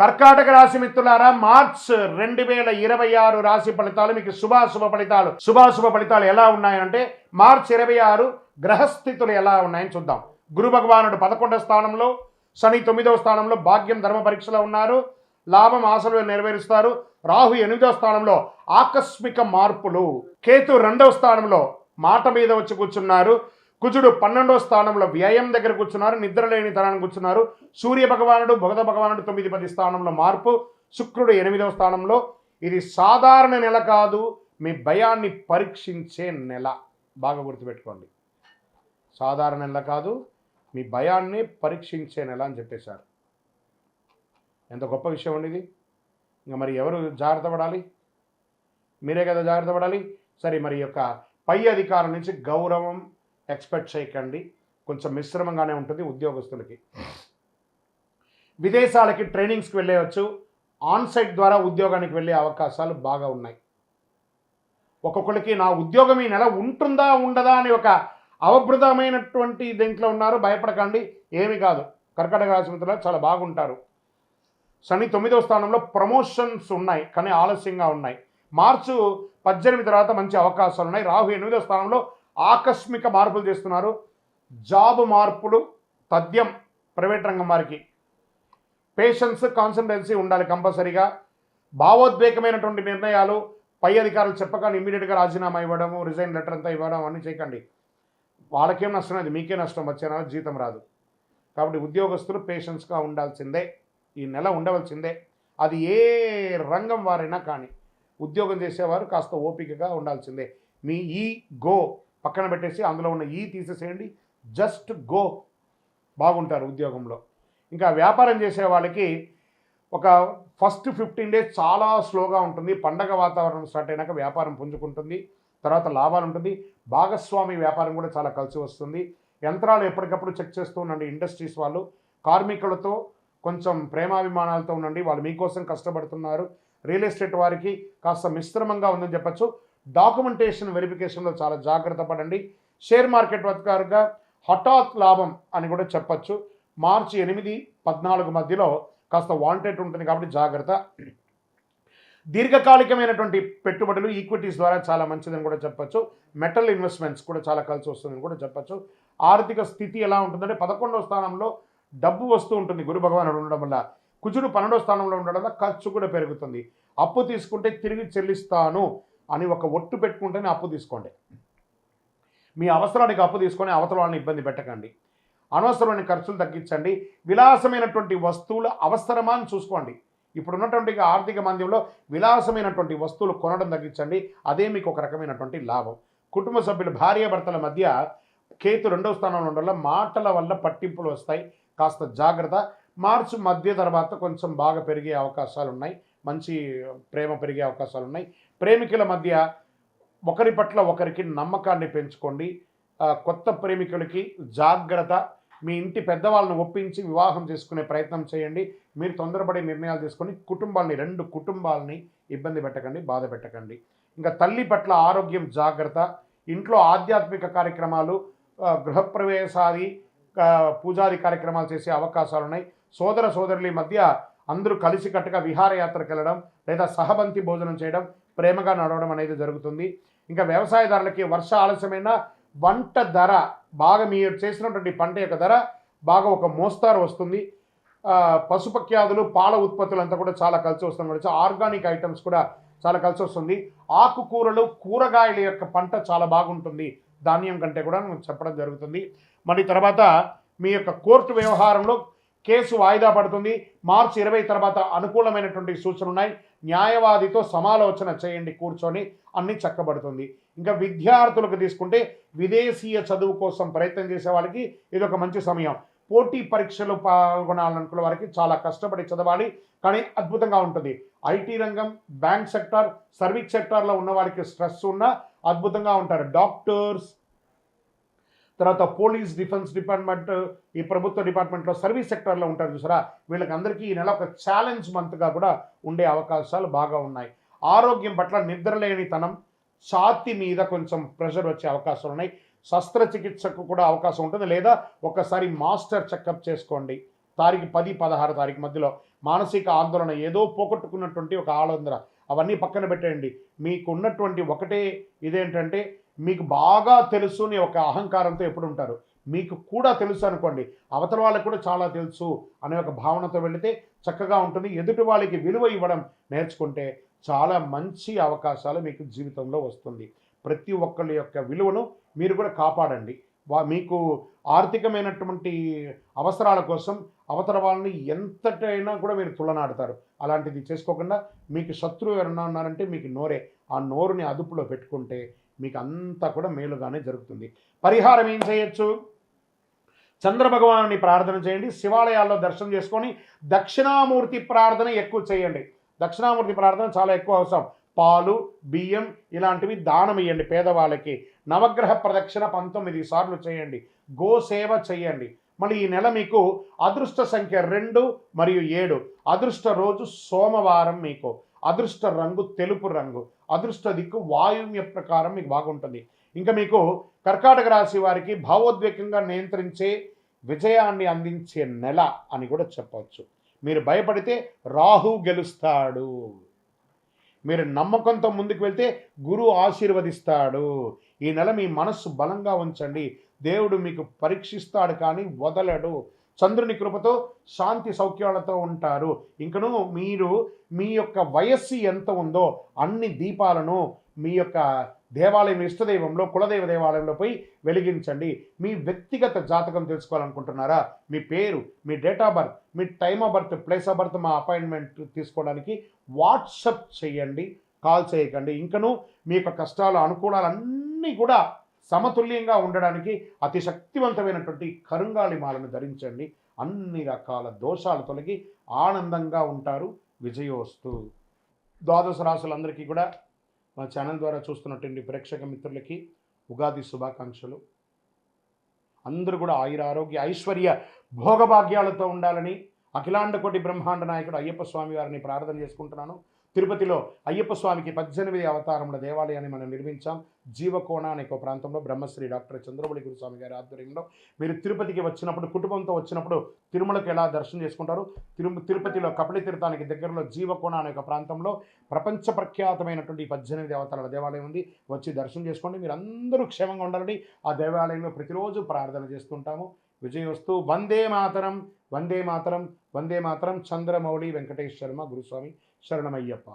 కర్కాటక రాశి మిత్రులారా, మార్చ్ 2026 రాశి ఫలితాలు మీకు శుభాశుభ ఫలితాలు ఎలా ఉన్నాయంటే, మార్చ్ 26 గ్రహస్థితులు ఎలా ఉన్నాయని చూద్దాం. గురు భగవానుడు 11వ స్థానంలో, శని 9వ స్థానంలో భాగ్యం ధర్మ పరీక్షలో ఉన్నారు. లాభం ఆశలు నెరవేరుస్తారు. రాహు 8వ స్థానంలో ఆకస్మిక మార్పులు. కేతు 2వ స్థానంలో మాట మీద వచ్చి కూర్చున్నారు. కుజుడు 12వ స్థానంలో వ్యయం దగ్గర కూర్చున్నారు. నిద్ర లేని తనాన్ని కూర్చున్నారు. సూర్య భగవానుడు బుధ భగవానుడు 9-10 స్థానంలో మార్పు. శుక్రుడు 8వ స్థానంలో. ఇది సాధారణ నెల కాదు, మీ భయాన్ని పరీక్షించే నెల. బాగా గుర్తుపెట్టుకోండి, సాధారణ నెల కాదు, మీ భయాన్ని పరీక్షించే నెల అని చెప్పేశారు. ఎంత గొప్ప విషయం అండి ఇది. ఇంకా మరి ఎవరు జాగ్రత్త పడాలి? మీరే కదా జాగ్రత్త పడాలి. సరే, మరి యొక్క పై అధికారుల నుంచి గౌరవం ఎక్స్పెక్ట్ చేయకండి. కొంచెం మిశ్రమంగానే ఉంటుంది ఉద్యోగస్తులకి. విదేశాలకి ట్రైనింగ్స్కి వెళ్ళవచ్చు. ఆన్సైట్ ద్వారా ఉద్యోగానికి వెళ్ళే అవకాశాలు బాగా ఉన్నాయి. ఒక్కొక్కరికి నా ఉద్యోగం ఈ నెల ఉంటుందా ఉండదా అని ఒక అవబృతమైనటువంటి దీంట్లో ఉన్నారు. భయపడకండి, ఏమి కాదు. కర్కాటక రాశి మిత్రులు చాలా బాగుంటారు. శని 9వ స్థానంలో ప్రమోషన్స్ ఉన్నాయి, కానీ ఆలస్యంగా ఉన్నాయి. మార్చి 18 తర్వాత మంచి అవకాశాలు ఉన్నాయి. రాహు 8వ స్థానంలో ఆకస్మిక మార్పులు చేస్తున్నారు. జాబ్ మార్పులు తథ్యం. ప్రైవేట్ రంగం వారికి పేషెన్స్, కాన్సన్ట్రేన్సీ ఉండాలి కంపల్సరీగా. భావోద్వేగమైనటువంటి నిర్ణయాలు పై అధికారులు చెప్పగానే ఇమ్మీడియట్గా రాజీనామా ఇవ్వడము, రిజైన్ లెటర్ అంతా ఇవ్వడం అన్నీ చేయకండి. వాళ్ళకేం నష్టం లేదు, మీకే నష్టం. వచ్చే నెల జీతం రాదు. కాబట్టి ఉద్యోగస్తులు పేషెన్స్గా ఉండాల్సిందే. ఈ నెల ఉండవలసిందే. అది ఏ రంగం వారైనా కానీ ఉద్యోగం చేసేవారు కాస్త ఓపికగా ఉండాల్సిందే. మీ ఈ గో పక్కన పెట్టేసి అందులో ఉన్న ఈ తీసేసేయండి. జస్ట్ గో, బాగుంటారు ఉద్యోగంలో. ఇంకా వ్యాపారం చేసే వాళ్ళకి ఒక ఫస్ట్ 15 డేస్ చాలా స్లోగా ఉంటుంది. పండగ వాతావరణం స్టార్ట్ అయినాక వ్యాపారం పుంజుకుంటుంది. తర్వాత లాభాలు ఉంటుంది. భాగస్వామి వ్యాపారం కూడా చాలా కలిసి వస్తుంది. యంత్రాలు ఎప్పటికప్పుడు చెక్ చేస్తూ ఉండండి. ఇండస్ట్రీస్ వాళ్ళు కార్మికులతో కొంచెం ప్రేమాభిమానాలతో ఉండండి. వాళ్ళు మీకోసం కష్టపడుతున్నారు. రియల్ ఎస్టేట్ వారికి కాస్త మిశ్రమంగా ఉందని చెప్పచ్చు. డాక్యుమెంటేషన్ వెరిఫికేషన్లో చాలా జాగ్రత్త పడండి. షేర్ మార్కెట్ వర్గారుగా హఠాత్ లాభం అని కూడా చెప్పచ్చు. మార్చి 8-14 మధ్యలో కాస్త వాంటెడ్ ఉంటుంది కాబట్టి జాగ్రత్త. దీర్ఘకాలికమైనటువంటి పెట్టుబడులు ఈక్విటీస్ ద్వారా చాలా మంచిదని కూడా చెప్పచ్చు. మెటల్ ఇన్వెస్ట్మెంట్స్ కూడా చాలా కలిసి వస్తుందని కూడా చెప్పచ్చు. ఆర్థిక స్థితి ఎలా ఉంటుందంటే 11వ స్థానంలో డబ్బు వస్తూ ఉంటుంది గురు భగవానుడు ఉండడం వల్ల. కుజుడు 12వ స్థానంలో ఉండడం వల్ల ఖర్చు కూడా పెరుగుతుంది. అప్పు తీసుకుంటే తిరిగి చెల్లిస్తాను అని ఒక ఒట్టు పెట్టుకుంటేనే అప్పు తీసుకోండి. మీ అవసరానికి అప్పు తీసుకొని అవతల వాళ్ళని ఇబ్బంది పెట్టకండి. అనవసరమైన ఖర్చులు తగ్గించండి. విలాసమైనటువంటి వస్తువులు అవసరమా అని చూసుకోండి. ఇప్పుడున్నటువంటి ఆర్థిక మాంద్యంలో విలాసమైనటువంటి వస్తువులు కొనడం తగ్గించండి. అదే మీకు ఒక రకమైనటువంటి లాభం. కుటుంబ సభ్యులు భార్యాభర్తల మధ్య కేతు 2వ స్థానంలో ఉండడం వల్ల మాటల వల్ల పట్టింపులు వస్తాయి. కాస్త జాగ్రత్త. మార్చి మధ్య తర్వాత కొంచెం బాగా పెరిగే అవకాశాలు ఉన్నాయి. మంచి ప్రేమ పెరిగే అవకాశాలు ఉన్నాయి. ప్రేమికుల మధ్య ఒకరి పట్ల ఒకరికి నమ్మకాన్ని పెంచుకోండి. కొత్త ప్రేమికులకి జాగ్రత్త. మీ ఇంటి పెద్దవాళ్ళని ఒప్పించి వివాహం చేసుకునే ప్రయత్నం చేయండి. మీరు తొందరపడి నిర్ణయాలు తీసుకొని రెండు కుటుంబాలని ఇబ్బంది పెట్టకండి, బాధ పెట్టకండి. ఇంకా తల్లి పట్ల ఆరోగ్యం జాగ్రత్త. ఇంట్లో ఆధ్యాత్మిక కార్యక్రమాలు, గృహప్రవేశాది పూజాది కార్యక్రమాలు చేసే అవకాశాలు ఉన్నాయి. సోదర సోదరుల మధ్య అందరూ కలిసికట్టుగా విహారయాత్రకు వెళ్ళడం లేదా సహబంతి భోజనం చేయడం, ప్రేమగా నడవడం అనేది జరుగుతుంది. ఇంకా వ్యవసాయదారులకి వర్ష ఆలస్యమైన వంట ధర బాగా, మీరు చేసినటువంటి పంట యొక్క ధర బాగా ఒక మోస్తారు వస్తుంది. పశుపక్ష్యాదులు, పాల ఉత్పత్తులు అంతా కూడా చాలా కలిసి వస్తుంది. ఆర్గానిక్ ఐటమ్స్ కూడా చాలా కలిసి వస్తుంది. ఆకుకూరలు, కూరగాయల యొక్క పంట చాలా బాగుంటుంది ధాన్యం కంటే కూడా చెప్పడం జరుగుతుంది. మరి తర్వాత మీ యొక్క కోర్టు వ్యవహారంలో కేసు వాయిదా పడుతుంది. మార్చి 20 తర్వాత అనుకూలమైనటువంటి సూచనలు ఉన్నాయి. న్యాయవాదితో సమాలోచన చేయండి, కూర్చొని అన్ని చక్కబడుతుంది. ఇంకా విద్యార్థులకు తీసుకుంటే విదేశీయ చదువు కోసం ప్రయత్నం చేసే వాళ్ళకి ఇది ఒక మంచి సమయం. పోటీ పరీక్షలు పాల్గొనాలనుకున్న వారికి చాలా కష్టపడి చదవాలి, కానీ అద్భుతంగా ఉంటుంది. ఐటీ రంగం, బ్యాంక్ సెక్టార్, సర్వీస్ సెక్టార్లో ఉన్న వారికి స్ట్రెస్ ఉన్నా అద్భుతంగా ఉంటారు. డాక్టర్స్, తర్వాత పోలీస్, డిఫెన్స్ డిపార్ట్మెంట్, ఈ ప్రభుత్వ డిపార్ట్మెంట్లో సర్వీస్ సెక్టర్లో ఉంటారు చూసారా, వీళ్ళకి అందరికీ ఈ నెల ఒక ఛాలెంజ్ మంత్గా కూడా ఉండే అవకాశాలు బాగా ఉన్నాయి. ఆరోగ్యం పట్ల నిద్రలేనితనం, ఛాతీ మీద కొంచెం ప్రెషర్ వచ్చే అవకాశాలు ఉన్నాయి. శస్త్రచికిత్సకు కూడా అవకాశం ఉంటుంది, లేదా ఒకసారి మాస్టర్ చెకప్ చేసుకోండి. తారీఖు 10-16 తారీఖు మధ్యలో మానసిక ఆందోళన, ఏదో పోగొట్టుకున్నటువంటి ఒక ఆందోళన, అవన్నీ పక్కన పెట్టేయండి. మీకున్నటువంటి ఒకటే ఇదేంటంటే, మీకు బాగా తెలుసు అని ఒక అహంకారంతో ఎప్పుడు ఉంటారు. మీకు కూడా తెలుసు అనుకోండి, అవతల వాళ్ళకి కూడా చాలా తెలుసు అనే ఒక భావనతో వెళితే చక్కగా ఉంటుంది. ఎదుటి వాళ్ళకి విలువ ఇవ్వడం నేర్చుకుంటే చాలా మంచి అవకాశాలు మీకు జీవితంలో వస్తుంది. ప్రతి ఒక్కళ్ళ యొక్క విలువను మీరు కూడా కాపాడండి. మీకు ఆర్థికమైనటువంటి అవసరాల కోసం అవతల వాళ్ళని ఎంతటైనా కూడా మీరు తులనాడతారు. అలాంటిది చేసుకోకుండా, మీకు శత్రువు ఎవరన్నా ఉన్నారంటే మీకు నోరే. ఆ నోరుని అదుపులో పెట్టుకుంటే మీకు అంతా కూడా మేలుగానే జరుగుతుంది. పరిహారం ఏం చేయొచ్చు? చంద్రభగవానుని ప్రార్థన చేయండి. శివాలయాల్లో దర్శనం చేసుకొని దక్షిణామూర్తి ప్రార్థన ఎక్కువ చేయండి. దక్షిణామూర్తి ప్రార్థన చాలా ఎక్కువ అవసరం. పాలు, బియ్యం ఇలాంటివి దానం ఇవ్వండి పేదవాళ్ళకి. నవగ్రహ ప్రదక్షిణ 19 సార్లు చేయండి. గోసేవ చేయండి. మళ్ళీ ఈ నెల మీకు అదృష్ట సంఖ్య 2 మరియు 7. అదృష్ట రోజు సోమవారం. మీకు అదృష్ట రంగు తెలుపు రంగు. అదృష్ట దిక్కు వాయువ్య ప్రకారం మీకు బాగుంటుంది. ఇంకా మీకు కర్కాటక రాశి వారికి భావోద్వేగంగా నియంత్రించే, విజయాన్ని అందించే నెల అని కూడా చెప్పవచ్చు. మీరు భయపడితే రాహు గెలుస్తాడు. మీరు నమ్మకంతో ముందుకు వెళ్తే గురువు ఆశీర్వదిస్తాడు. ఈ నెల మీ మనస్సు బలంగా ఉంచండి. దేవుడు మీకు పరీక్షిస్తాడు కానీ వదలడు. చంద్రుని కృపతో శాంతి సౌఖ్యాలతో ఉంటారు. ఇంకను మీరు మీ యొక్క వయస్సు ఎంత ఉందో అన్ని దీపాలను మీ యొక్క దేవాలయం, ఇష్టదైవంలో, కులదైవ దేవాలయంలో పోయి వెలిగించండి. మీ వ్యక్తిగత జాతకం తెలుసుకోవాలనుకుంటున్నారా? మీ పేరు, మీ డేట్ ఆఫ్ బర్త్, మీ time of birth, place of birth, మా అపాయింట్మెంట్ తీసుకోవడానికి వాట్సప్ చేయండి, కాల్ చేయకండి. ఇంకను మీ యొక్క కష్టాలు, అనుకూలాలన్నీ కూడా సమతుల్యంగా ఉండడానికి అతి శక్తివంతమైనటువంటి కరుంగాలి మాలను ధరించండి. అన్ని రకాల దోషాలు తొలగి ఆనందంగా ఉంటారు. విజయోస్తు. ద్వాదశ రాశులందరికీ కూడా మా ఛానల్ ద్వారా చూస్తున్నటువంటి ప్రేక్షక మిత్రులకి ఉగాది శుభాకాంక్షలు. అందరూ కూడా ఆయుర ఆరోగ్య ఐశ్వర్య భోగభాగ్యాలతో ఉండాలని అఖిలాండ కోటి బ్రహ్మాండ నాయకుడు అయ్యప్ప స్వామి వారిని ప్రార్థన చేసుకుంటున్నాను. తిరుపతిలో అయ్యప్ప స్వామికి 18 అవతారముల దేవాలయాన్ని మనం నిర్మించాం. జీవకోణ అనే ఒక ప్రాంతంలో బ్రహ్మశ్రీ డాక్టర్ చంద్రబలి గురుస్వామి గారి ఆధ్వర్యంలో. మీరు తిరుపతికి వచ్చినప్పుడు, కుటుంబంతో వచ్చినప్పుడు తిరుమలకు ఎలా దర్శనం చేసుకుంటారు? తిరుపతిలో కపిల తీర్థానికి దగ్గరలో జీవకోణ అనే ఒక ప్రాంతంలో ప్రపంచ ప్రఖ్యాతమైనటువంటి 18 అవతారాల దేవాలయం ఉంది. వచ్చి దర్శనం చేసుకోండి. మీరు అందరూ క్షేమంగా ఉండాలని ఆ దేవాలయంలో ప్రతిరోజు ప్రార్థన చేస్తుంటాము. విజయోస్తు. వందే మాతరం, వందే మాతరం, వందే మాతరం. చంద్రమౌళి వెంకటేష్ శర్మ గురుస్వామి. శరణమయ్యప్ప.